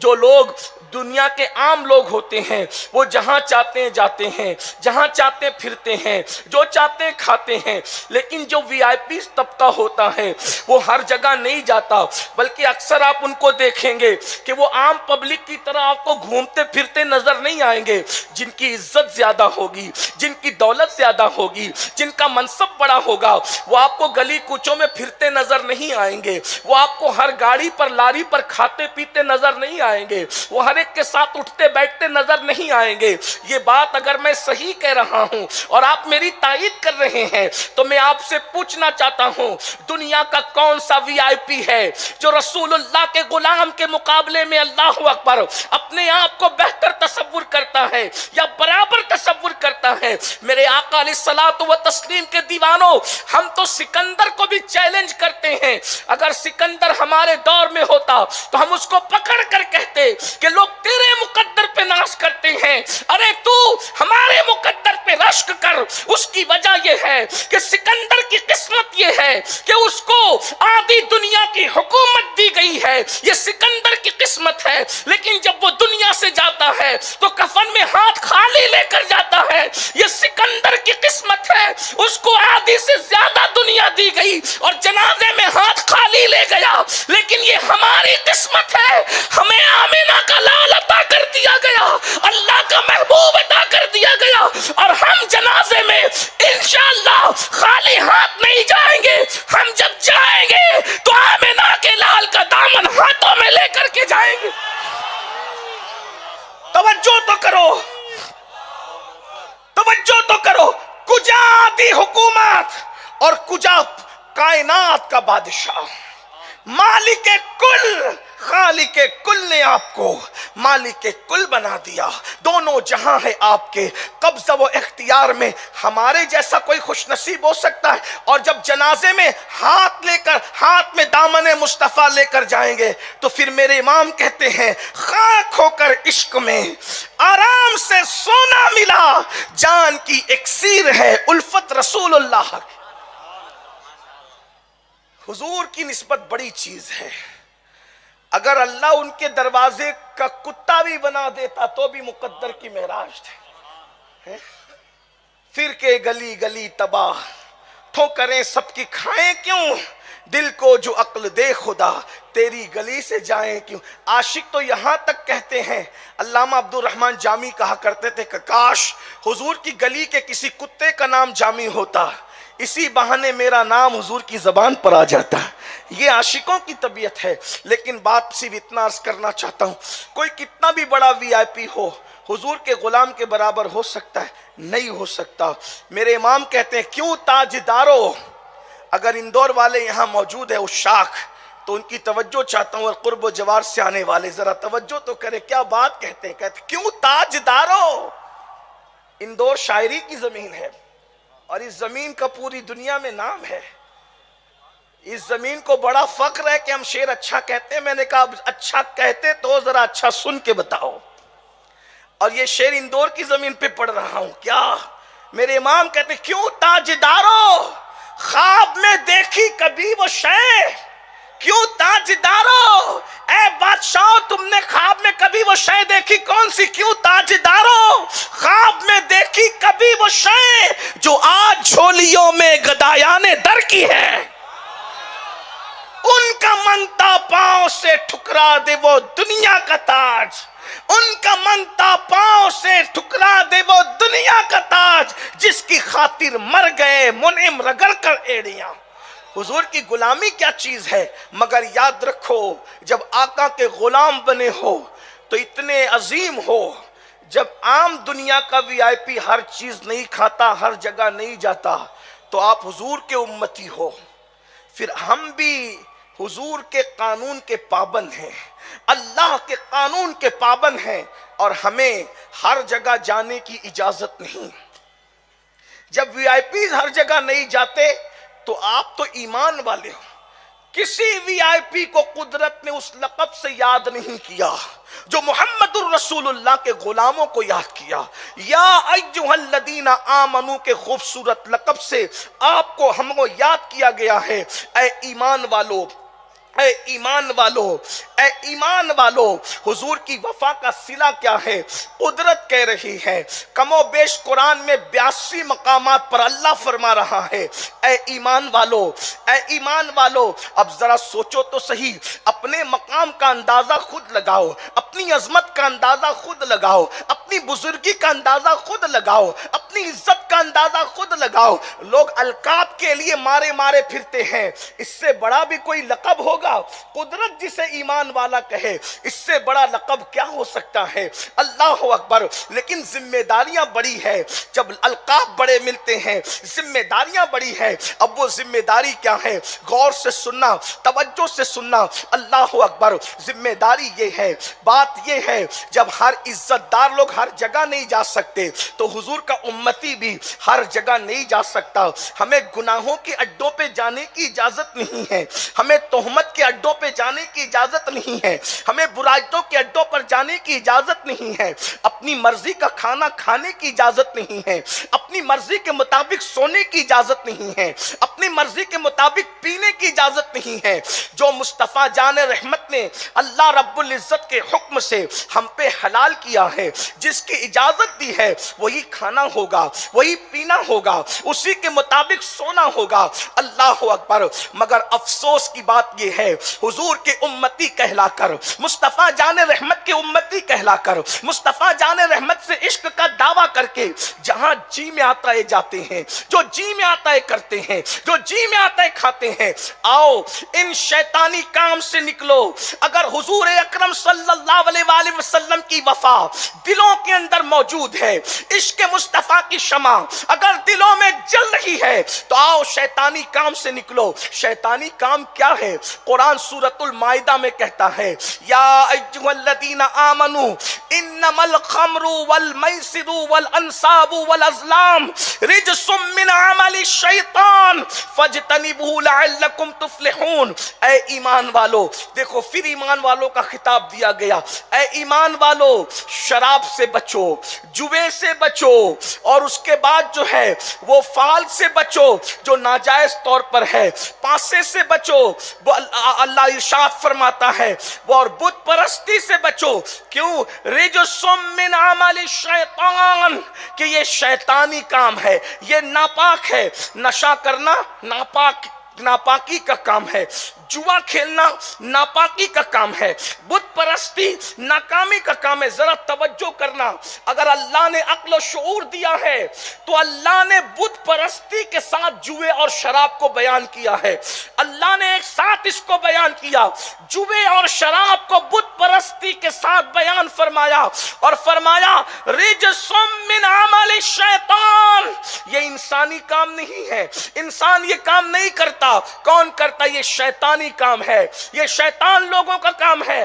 جو لوگ دنیا کے عام لوگ ہوتے ہیں وہ جہاں چاہتے ہیں جاتے ہیں، جہاں چاہتے ہیں پھرتے ہیں، جو چاہتے ہیں کھاتے ہیں، لیکن جو وی آئی پی طبقہ ہوتا ہے وہ ہر جگہ نہیں جاتا، بلکہ اکثر آپ ان کو دیکھیں گے کہ وہ عام پبلک کی طرح آپ کو گھومتے پھرتے نظر نہیں آئیں گے۔ جن کی عزت زیادہ ہوگی، جن کی دولت زیادہ ہوگی، جن کا منصب بڑا ہوگا، وہ آپ کو گلی کوچوں میں پھرتے نظر نہیں آئیں گے، وہ آپ کو ہر گاڑی پر لاری پر کھاتے پیتے نظر نہیں آئیں گے، وہ ہر ایک کے ساتھ اٹھتے بیٹھتے نظر نہیں آئیں گے۔ یہ بات اگر میں صحیح کہہ رہا ہوں اور آپ میری تائید کر رہے ہیں تو میں آپ سے پوچھنا چاہتا ہوں، دنیا کا کون سا وی آئی پی ہے جو رسول اللہ کے غلام کے مقابلے میں اللہ اکبر اپنے آپ کو بہتر تصور کرتا ہے یا برابر تصور کرتا ہے؟ میرے آقا علیہ الصلوۃ والتسلیم کے دیوانوں، ہم تو سکندر کو بھی چیلنج کرتے ہیں۔ اگر سکندر ہمارے دور میں ہوتا تو ہم اس کو پکڑ کر کہتے کہ لوگ تیرے مقدر پہ ناش کرتے ہیں، ارے تو ہمارے مقدر پہ رشک کر۔ اس کی وجہ یہ ہے کہ سکندر کی قسمت یہ ہے کہ اس کو آدھی دنیا کی حکومت دی گئی ہے، یہ سکندر کی قسمت ہے، لیکن جب وہ دنیا سے جاتا ہے تو کفن میں ہاتھ خالی لے کر جاتا ہے۔ یہ سکندر کی قسمت ہے، اس کو آدھی سے زیادہ دنیا دی گئی اور جنازے میں ہاتھ خالی لے گیا، لیکن یہ ہماری قسمت ہے، ہمیں آمینہ کا لال عطا کر دیا گیا، اللہ کا محبوب عطا کر دیا گیا، اور ہم جنازے میں انشاءاللہ خالی ہاتھ نہیں جائیں گے۔ ہم جب جائیں گے تو آمینہ کے لال کا دامن ہاتھوں میں لے کر کے جائیں گے۔ توجہ تو کرو، توجہ تو کرو، کجا آتی حکومت اور کجا کائنات کا بادشاہ، مالک کل، خالق کل نے آپ کو مالک کل بنا دیا، دونوں جہاں ہے آپ کے قبضہ و اختیار میں۔ ہمارے جیسا کوئی خوش نصیب ہو سکتا ہے؟ اور جب جنازے میں ہاتھ لے کر، ہاتھ میں دامن مصطفیٰ لے کر جائیں گے تو پھر میرے امام کہتے ہیں خاک ہو کر عشق میں آرام سے سونا ملا، جان کی اکسیر ہے الفت رسول اللہ۔ حضور کی نسبت بڑی چیز ہے، اگر اللہ ان کے دروازے کا کتا بھی بنا دیتا تو بھی مقدر کی معراج تھے۔ پھر کے گلی گلی تباہ، ٹھوکریں سب کی کھائیں کیوں، دل کو جو عقل دے خدا تیری گلی سے جائیں کیوں۔ عاشق تو یہاں تک کہتے ہیں، علامہ عبد الرحمن جامی کہا کرتے تھے کہ کاش حضور کی گلی کے کسی کتے کا نام جامی ہوتا، اسی بہانے میرا نام حضور کی زبان پر آ جاتا۔ یہ عاشقوں کی طبیعت ہے۔ لیکن بات صرف اتنا عرض کرنا چاہتا ہوں، کوئی کتنا بھی بڑا وی آئی پی ہو حضور کے غلام کے برابر ہو سکتا ہے؟ نہیں ہو سکتا۔ میرے امام کہتے ہیں کیوں تاجدارو، اگر اندور والے یہاں موجود ہے عشاق تو ان کی توجہ چاہتا ہوں، اور قرب و جوار سے آنے والے ذرا توجہ تو کرے، کیا بات کہتے ہیں؟ کہتے ہیں کیوں تاجدارو، اندور شاعری کی زمین ہے اور اس زمین کا پوری دنیا میں نام ہے۔ اس زمین کو بڑا فخر ہے کہ ہم شعر اچھا کہتے ہیں۔ میں نے کہا اچھا کہتے تو ذرا اچھا سن کے بتاؤ، اور یہ شعر اندور کی زمین پہ پڑھ رہا ہوں۔ کیا میرے امام کہتے ہیں کیوں تاجدارو، خواب میں دیکھی کبھی وہ شے، کیوں تاجدارو اے بادشاہ تم نے خواب میں کبھی وہ شے دیکھی؟ کون سی؟ کیوں تاجدارو خواب میں دیکھی کبھی وہ شے جو آج جھولیوں میں گدایان در کی ہے، ان کا منگتا پاؤں سے ٹھکرا دے وہ دنیا کا تاج، ان کا منگتا پاؤں سے ٹھکرا دے وہ دنیا کا تاج، جس کی خاطر مر گئے منعم رگڑ کر ایڑیاں۔ حضور کی غلامی کیا چیز ہے، مگر یاد رکھو جب آقا کے غلام بنے ہو تو اتنے عظیم ہو۔ جب عام دنیا کا وی آئی پی ہر چیز نہیں کھاتا، ہر جگہ نہیں جاتا، تو آپ حضور کے امتی ہو، پھر ہم بھی حضور کے قانون کے پابند ہیں، اللہ کے قانون کے پابند ہیں، اور ہمیں ہر جگہ جانے کی اجازت نہیں۔ جب وی آئی پی ہر جگہ نہیں جاتے تو آپ تو ایمان والے ہو۔ کسی وی آئی پی کو قدرت نے اس لقب سے یاد نہیں کیا جو محمد الرسول اللہ کے غلاموں کو یاد کیا۔ یا ایھا الذین آمنو کے خوبصورت لقب سے آپ کو ہم کو یاد کیا گیا ہے، اے ایمان والو اے ایمان والو، اے ایمان والو، حضور کی وفا کا صلہ کیا ہے؟ قدرت کہہ رہی ہے، کم و بیش قرآن میں 82 مقامات پر اللہ فرما رہا ہے اے ایمان والو، اے ایمان والو۔ اب ذرا سوچو تو صحیح، اپنے مقام کا اندازہ خود لگاؤ، اپنی عظمت کا اندازہ خود لگاؤ، اپنی بزرگی کا اندازہ خود لگاؤ، اپنی عزت کا اندازہ خود لگاؤ۔ لوگ القاب کے لیے مارے مارے پھرتے ہیں، اس سے بڑا بھی کوئی لقب ہوگا؟ قدرت جسے ایمان والا کہے، اس سے بڑا لقب کیا ہو سکتا ہے؟ اللہ اکبر۔ لیکن ذمہ داریاں بڑی ہے، جب القاب بڑے ملتے ہیں ذمہ داریاں بڑی ہے۔ اب وہ ذمہ داری کیا ہے؟ غور سے سننا، توجہ سے سننا۔ اللہ اکبر۔ ذمہ داری یہ ہے، بات یہ ہے، جب ہر عزت دار لوگ ہر جگہ نہیں جا سکتے تو حضور کا امتی بھی ہر جگہ نہیں جا سکتا۔ ہمیں گناہوں کے اڈوں پہ جانے کی اجازت نہیں ہے، ہمیں تہمت کے اڈوں پہ جانے کی اجازت نہیں ہے، ہمیں برائیوں کے اڈوں پر جانے کی اجازت نہیں ہے، اپنی مرضی کا کھانا کھانے کی اجازت نہیں ہے، اپنی مرضی کے مطابق سونے کی اجازت نہیں ہے، اپنی مرضی کے مطابق پینے کی اجازت نہیں ہے۔ جو مصطفیٰ جان رحمت نے اللہ رب العزت کے حکم سے ہم پہ حلال کیا ہے، جس کی اجازت دی ہے، وہی کھانا ہوگا، وہی پینا ہوگا، اسی کے مطابق سونا ہوگا۔ اللہ اکبر۔ مگر افسوس کی بات یہ ہے، حضور کے امتی کہلا کر، مصطفیٰ جان رحمت کے امتی کہلا کر، مصطفیٰ جان رحمت سے عشق کا دعویٰ کر کے جہاں جی میں آتا ہے جاتے ہیں، جو جی میں آتا ہے کرتے ہیں، جو جی میں آتا ہے کھاتے ہیں۔ آؤ ان شیطانی کام سے نکلو۔ اگر حضور اکرم صلی اللہ علیہ وآلہ وسلم کی وفا دلوں کے اندر موجود ہے، عشق مصطفیٰ کی شمع اگر دلوں میں جل رہی ہے، تو آؤ شیطانی کام سے نکلو۔ شیطانی کام کیا ہے؟ قرآن سورۃ المائدہ میں کہتا ہے، یا ایھا الذین آمنوا انما الخمر والمیسر والانصاب والازلام رجس من عمل الشیطان فاجتنبوہ لعلکم تفلحون۔ اے ایمان والو، دیکھو پھر ایمان والوں کا خطاب دیا گیا، اے ایمان والو شراب سے بچو، جوے سے بچو، اور اس کے بعد جو ہے وہ فال سے بچو جو ناجائز طور پر ہے، پاسے سے بچو، وہ اللہ ارشاد فرماتا ہے، وہ اور بت پرستی سے بچو۔ کیوں؟ رجس من عمل الشیطان، کہ یہ شیطانی کام ہے، یہ ناپاک ہے۔ نشہ کرنا ناپاکی کا کام ہے، جوا کھیلنا ناپاکی کا کام ہے، بت پرستی ناکامی کا کام ہے۔ ذرا توجہ کرنا، اگر اللہ نے عقل و شعور دیا ہے تو اللہ نے بت پرستی کے ساتھ جوے اور شراب کو بیان کیا ہے۔ اللہ نے ایک ساتھ اس کو بیان کیا، جوے اور شراب کو بت پرستی کے ساتھ بیان فرمایا، اور فرمایا رجس من عمل الشیطان۔ یہ انسانی کام نہیں ہے، انسان یہ کام نہیں کرتا۔ کون کرتا؟ یہ شیطانی کام ہے، یہ شیطان لوگوں کا کام ہے۔